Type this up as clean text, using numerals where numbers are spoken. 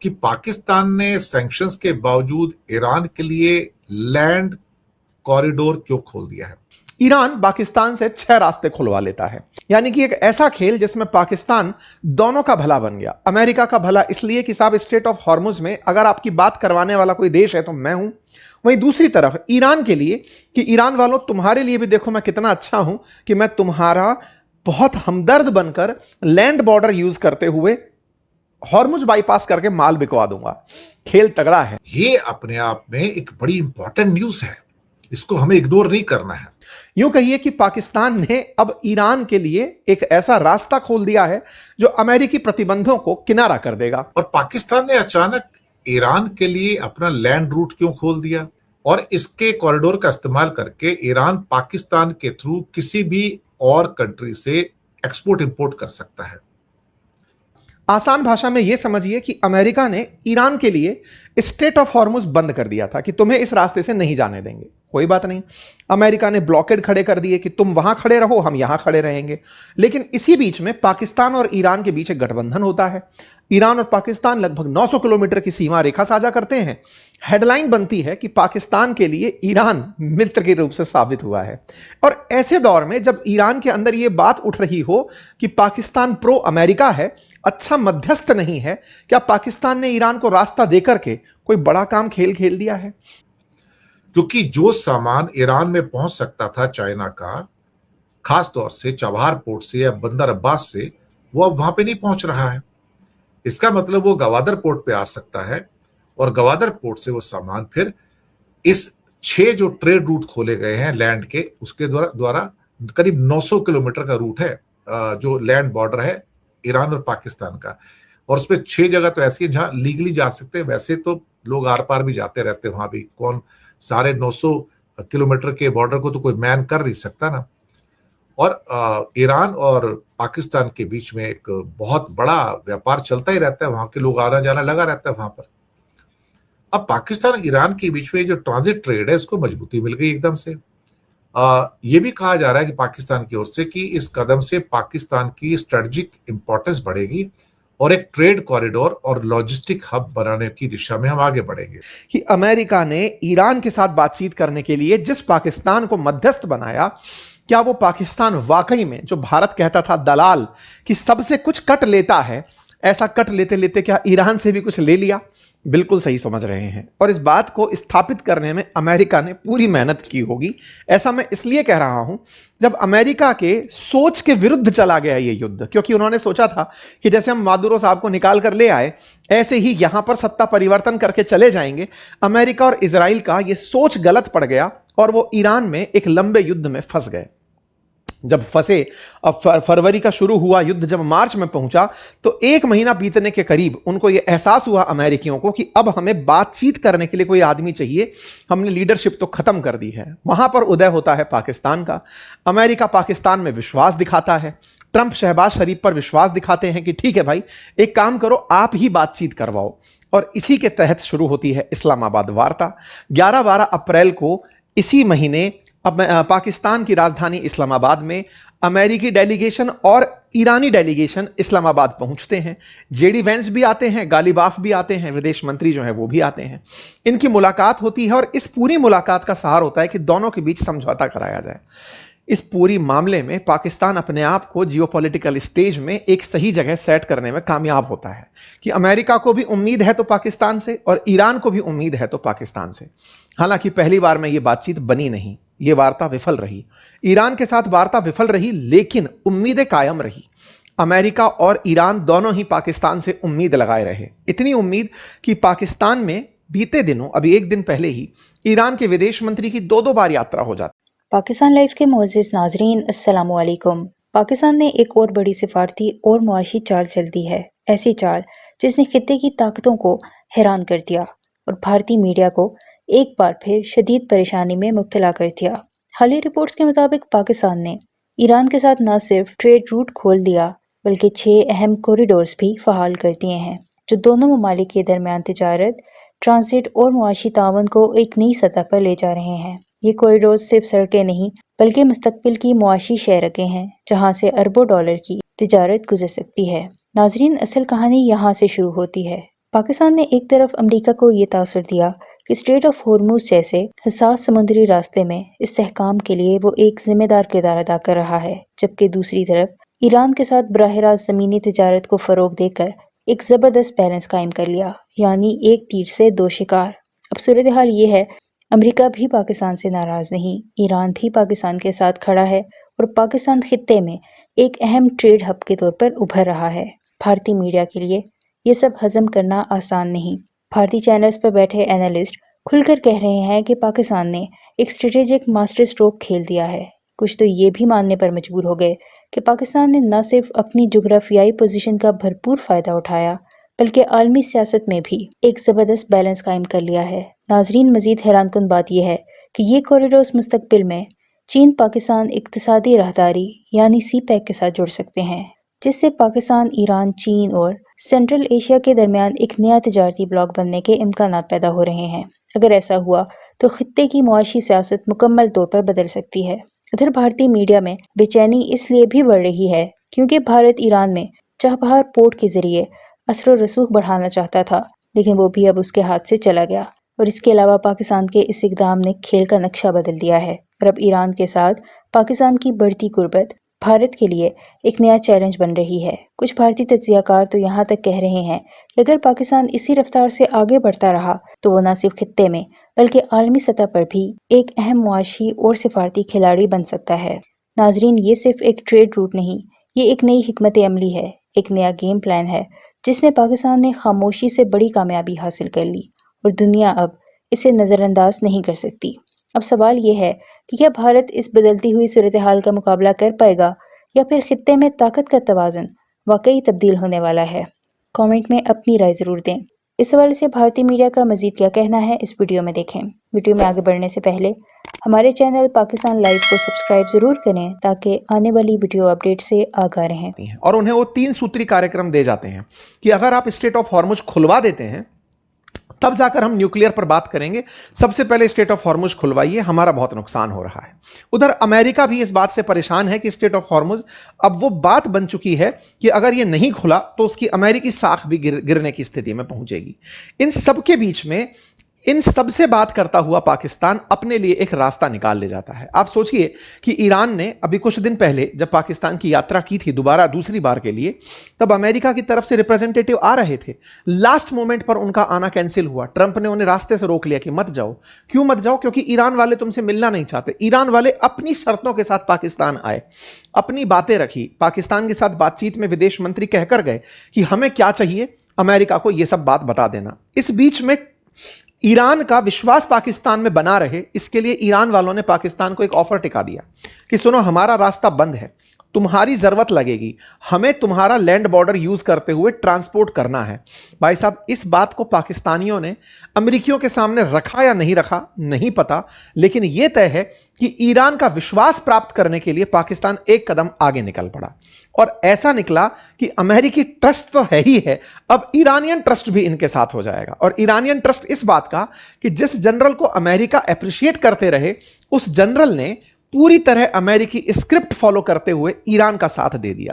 कि पाकिस्तान ने सैंक्शंस के बावजूद ईरान के लिए लैंड कॉरिडोर क्यों खोल दिया है? ईरान पाकिस्तान से 6 रास्ते खुलवा लेता है, यानी कि एक ऐसा खेल जिसमें पाकिस्तान दोनों का भला बन गया। अमेरिका का भला इसलिए कि साहब स्ट्रेट ऑफ हॉर्मुज में अगर आपकी बात करवाने वाला कोई देश है तो मैं हूं। वहीं दूसरी तरफ ईरान के लिए कि ईरान वालों तुम्हारे लिए भी देखो मैं कितना अच्छा हूं कि मैं तुम्हारा बहुत हमदर्द बनकर लैंड बॉर्डर यूज करते हुए हॉर्मुज बाईपास करके माल बिकवा दूंगा। खेल तगड़ा है। ये अपने आप में एक बड़ी इंपॉर्टेंट न्यूज है, इसको हमें इग्नोर नहीं करना है। यूं कहिए कि पाकिस्तान ने अब ईरान के लिए एक ऐसा रास्ता खोल दिया है जो अमेरिकी प्रतिबंधों को किनारा कर देगा। और पाकिस्तान ने अचानक ईरान के लिए अपना लैंड रूट क्यों खोल दिया? और इसके कॉरिडोर का इस्तेमाल करके ईरान पाकिस्तान के थ्रू किसी भी और कंट्री से एक्सपोर्ट इंपोर्ट कर सकता है। आसान भाषा में यह समझिए कि अमेरिका ने ईरान के लिए स्ट्रेट ऑफ हॉर्मुज बंद कर दिया था कि तुम्हें इस रास्ते से नहीं जाने देंगे। कोई बात नहीं, अमेरिका ने ब्लॉकेड खड़े कर दिए कि तुम वहां खड़े रहो, हम यहां खड़े रहेंगे। लेकिन इसी बीच में पाकिस्तान और ईरान के बीच एक गठबंधन होता है। ईरान और पाकिस्तान लगभग 900 किलोमीटर की सीमा रेखा साझा करते हैं। हेडलाइन बनती है कि पाकिस्तान के लिए ईरान मित्र के रूप से साबित हुआ है। और ऐसे दौर में जब ईरान के अंदर यह बात उठ रही हो कि पाकिस्तान प्रो अमेरिका है, अच्छा मध्यस्थ नहीं है, क्या पाकिस्तान ने ईरान को रास्ता देकर के कोई बड़ा काम खेल खेल दिया है? क्योंकि जो सामान ईरान में पहुंच सकता था चाइना का, खास तौर से चबहार पोर्ट से या बंदर अब्बास से, वो अब वहां पे नहीं पहुंच रहा है। इसका मतलब वो गवादर पोर्ट पे आ सकता है और गवादर पोर्ट से वो सामान फिर इस 6 जो ट्रेड रूट खोले गए हैं लैंड के, उसके द्वारा करीब 900 किलोमीटर का रूट है जो लैंड बॉर्डर है ईरान और पाकिस्तान का। और उसमें 6 जगह तो ऐसी है जहां लीगली जा सकते हैं, वैसे तो लोग आर पार भी जाते रहते हैं, वहां भी कौन सारे 900 किलोमीटर के बॉर्डर को तो कोई मैन कर नहीं सकता ना। और ईरान और पाकिस्तान के बीच में एक बहुत बड़ा व्यापार चलता ही रहता है, वहां के लोग आना जाना लगा रहता है वहां पर। अब पाकिस्तान और ईरान के बीच में जो ट्रांजिट ट्रेड है इसको मजबूती मिल गई एकदम से। ये भी कहा जा रहा है कि पाकिस्तान की ओर से कि इस कदम से पाकिस्तान की स्ट्रेटेजिक इंपॉर्टेंस बढ़ेगी और एक ट्रेड कॉरिडोर और लॉजिस्टिक हब बनाने की दिशा में हम आगे बढ़ेंगे। कि अमेरिका ने ईरान के साथ बातचीत करने के लिए जिस पाकिस्तान को मध्यस्थ बनाया, क्या वो पाकिस्तान वाकई में जो भारत कहता था दलाल कि सबसे कुछ कट लेता है, ऐसा कट लेते लेते क्या ईरान से भी कुछ ले लिया? बिल्कुल सही समझ रहे हैं। और इस बात को स्थापित करने में अमेरिका ने पूरी मेहनत की होगी। ऐसा मैं इसलिए कह रहा हूं, जब अमेरिका के सोच के विरुद्ध चला गया ये युद्ध, क्योंकि उन्होंने सोचा था कि जैसे हम मादुरो साहब को निकाल कर ले आए, ऐसे ही यहां पर सत्ता परिवर्तन करके चले जाएंगे। अमेरिका और इजराइल का यह सोच गलत पड़ गया और वो ईरान में एक लंबे युद्ध में फंस गए। जब फंसे, अब फरवरी का शुरू हुआ युद्ध जब मार्च में पहुंचा, तो 1 महीना बीतने के करीब उनको यह एहसास हुआ अमेरिकियों को कि अब हमें बातचीत करने के लिए कोई आदमी चाहिए, हमने लीडरशिप तो खत्म कर दी है। वहां पर उदय होता है पाकिस्तान का। अमेरिका पाकिस्तान में विश्वास दिखाता है। ट्रंप शहबाज शरीफ पर विश्वास दिखाते हैं कि ठीक है भाई, एक काम करो, आप ही बातचीत करवाओ। और इसी के तहत शुरू होती है इस्लामाबाद वार्ता। 11-12 अप्रैल को इसी महीने अब पाकिस्तान की राजधानी इस्लामाबाद में अमेरिकी डेलीगेशन और ईरानी डेलीगेशन इस्लामाबाद पहुंचते हैं। जेडी वेंस भी आते हैं, गालिबाफ भी आते हैं, विदेश मंत्री जो है वो भी आते हैं। इनकी मुलाकात होती है और इस पूरी मुलाकात का सहारा होता है कि दोनों के बीच समझौता कराया जाए। इस पूरी मामले में पाकिस्तान अपने आप को जियोपॉलिटिकल स्टेज में एक सही जगह सेट करने में कामयाब होता है कि अमेरिका को भी उम्मीद है तो पाकिस्तान से और ईरान को भी उम्मीद है तो पाकिस्तान से। हालांकि पहली बार में यह बातचीत बनी नहीं, यह वार्ता विफल रही। ईरान के साथ वार्ता विफल रही, लेकिन उम्मीदें कायम रही। अमेरिका और ईरान दोनों ही पाकिस्तान से उम्मीद लगाए रहे। इतनी उम्मीद कि पाकिस्तान में बीते दिनों, अभी 1 दिन पहले ही, ईरान के विदेश मंत्री की 2-2 बार यात्रा हो जाती। पाकिस्तान लाइव के मुअज़्ज़िज़ नाज़रीन, अस्सलामु अलैकुम। पाकिस्तान ने एक और बड़ी सिफारती और मुआशी चाल चल दी है। ऐसी चाल जिसने खित्ते की ताकतों को हैरान कर दिया और भारतीय मीडिया को एक बार फिर शदीद परेशानी में मुब्तला कर दिया। हालिया रिपोर्ट्स के मुताबिक पाकिस्तान ने ईरान के साथ न सिर्फ ट्रेड रूट खोल दिया, बल्कि 6 अहम कॉरिडोर्स भी फहाल कर दिए हैं, जो दोनों ममालिक के दरमियान तिजारत, ट्रांजिट और मुआशी ताउन को एक नई सतह पर ले जा रहे हैं। ये कॉरिडोर सिर्फ सड़कें नहीं, बल्कि मुस्तकबिल की मुआशी शहरकें हैं, जहाँ से अरबों डॉलर की तिजारत गुजर सकती है। नाजरीन, असल कहानी यहाँ से शुरू होती है। पाकिस्तान ने एक तरफ अमेरिका को ये तासुर दिया कि स्ट्रेट ऑफ हॉर्मूज जैसे हसास समुद्री रास्ते में इस्तेहकाम के लिए वो एक जिम्मेदार किरदार अदा कर रहा है, जबकि दूसरी तरफ ईरान के साथ बराह रास्त ज़मीनी तिजारत को फ़रोग देकर एक ज़बरदस्त बैलेंस कायम कर लिया, यानी एक तीर से दो शिकार। अब सूरत हाल ये है, अमेरिका भी पाकिस्तान से नाराज़ नहीं, ईरान भी पाकिस्तान के साथ खड़ा है और पाकिस्तान खित्ते में एक अहम ट्रेड हब के तौर पर उभर रहा है। भारतीय मीडिया के लिए ये सब हजम करना आसान नहीं। भारतीय चैनल्स पर बैठे एनालिस्ट खुलकर कह रहे हैं कि पाकिस्तान ने एक स्ट्रेटेजिक मास्टर स्ट्रोक खेल दिया है। कुछ तो ये भी मानने पर मजबूर हो गए कि पाकिस्तान ने न सिर्फ अपनी जोग्राफियाई पोजीशन का भरपूर फायदा उठाया, बल्कि आलमी सियासत में भी एक ज़बरदस्त बैलेंस कायम कर लिया है। नाजरीन, मजीद हैरानकुन बात यह है कि ये कॉरिडोर्स मुस्तकबिल में चीन पाकिस्तान इक्तिसादी राहदारी यानी CPEC के साथ जुड़ सकते हैं, जिससे पाकिस्तान, ईरान, चीन और सेंट्रल एशिया के दरमियान एक नया तिजारती ब्लॉक बनने के इम्कानात पैदा हो रहे हैं। अगर ऐसा हुआ तो खित्ते की मुआशी सियासत मुकम्मल तौर पर बदल सकती है। उधर भारतीय मीडिया में बेचैनी इसलिए भी बढ़ रही है क्योंकि भारत ईरान में चाबहार पोर्ट के जरिए असर और रसूख बढ़ाना चाहता था, लेकिन वो भी अब उसके हाथ से चला गया। और इसके अलावा पाकिस्तान के इस इक़दाम ने खेल का नक्शा बदल दिया है और अब ईरान के साथ पाकिस्तान की बढ़ती कुर्बत भारत के लिए एक नया चैलेंज बन रही है। कुछ भारतीय तज्ज़ियाकार तो यहाँ तक कह रहे हैं कि अगर पाकिस्तान इसी रफ्तार से आगे बढ़ता रहा तो वो न सिर्फ खित्ते में बल्कि आलमी सतह पर भी एक अहम मुआशी और सिफारती खिलाड़ी बन सकता है। नाजरीन, ये सिर्फ एक ट्रेड रूट नहीं, ये एक नई हिकमत अमली है, एक नया गेम प्लान है जिसमें पाकिस्तान ने खामोशी से बड़ी कामयाबी हासिल कर ली और दुनिया अब इसे नज़रअंदाज नहीं कर सकती। अब सवाल ये है कि क्या भारत इस बदलती हुई सूरत हाल का मुकाबला कर पाएगा या फिर खित्ते में ताकत का तवाज़ुन वाकई तब्दील होने वाला है? कमेंट में अपनी राय ज़रूर दें। इस हवाले से भारतीय मीडिया का मज़ीद क्या कहना है, इस वीडियो में देखें। वीडियो में आगे बढ़ने से पहले हमारे चैनल पाकिस्तान लाइव को सब्सक्राइब ज़रूर करें ताकि आने वाली वीडियो अपडेट से आगाह रहें। और उन्हें वो 3 सूत्री कार्यक्रम दे जाते हैं कि अगर आप स्ट्रेट ऑफ हॉर्मुज खुलवा देते हैं तब जाकर हम न्यूक्लियर पर बात करेंगे। सबसे पहले स्ट्रेट ऑफ हॉर्मुज खुलवाइए, हमारा बहुत नुकसान हो रहा है। उधर अमेरिका भी इस बात से परेशान है कि स्ट्रेट ऑफ हॉर्मुज अब वो बात बन चुकी है कि अगर ये नहीं खुला तो उसकी अमेरिकी साख भी गिरने की स्थिति में पहुंचेगी। इन सब के बीच में इन सबसे बात करता हुआ पाकिस्तान अपने लिए एक रास्ता निकाल ले जाता है। आप सोचिए कि ईरान ने अभी कुछ दिन पहले जब पाकिस्तान की यात्रा की थी दोबारा दूसरी बार के लिए, तब अमेरिका की तरफ से रिप्रेजेंटेटिव आ रहे थे। लास्ट मोमेंट पर उनका आना कैंसिल हुआ। ट्रंप ने उन्हें रास्ते से रोक लिया कि मत जाओ। क्यों मत जाओ? क्योंकि ईरान वाले तुमसे मिलना नहीं चाहते। ईरान वाले अपनी शर्तों के साथ पाकिस्तान आए, अपनी बातें रखी। पाकिस्तान के साथ बातचीत में विदेश मंत्री कहकर गए कि हमें क्या चाहिए, अमेरिका को यह सब बात बता देना। इस बीच में ईरान का विश्वास पाकिस्तान में बना रहे, इसके लिए ईरान वालों ने पाकिस्तान को एक ऑफर टिका दिया कि सुनो, हमारा रास्ता बंद है, तुम्हारी जरूरत लगेगी, हमें तुम्हारा लैंड बॉर्डर यूज करते हुए ट्रांसपोर्ट करना है। भाई साहब, इस बात को पाकिस्तानियों ने अमेरिकियों के सामने रखा या नहीं रखा नहीं पता, लेकिन यह तय है कि ईरान का विश्वास प्राप्त करने के लिए पाकिस्तान एक कदम आगे निकल पड़ा। और ऐसा निकला कि अमेरिकी ट्रस्ट तो है ही है, अब ईरानियन ट्रस्ट भी इनके साथ हो जाएगा। और ईरानियन ट्रस्ट इस बात का कि जिस जनरल को अमेरिका अप्रिशिएट करते रहे, उस जनरल ने पूरी तरह अमेरिकी स्क्रिप्ट फॉलो करते हुए ईरान का साथ दे दिया।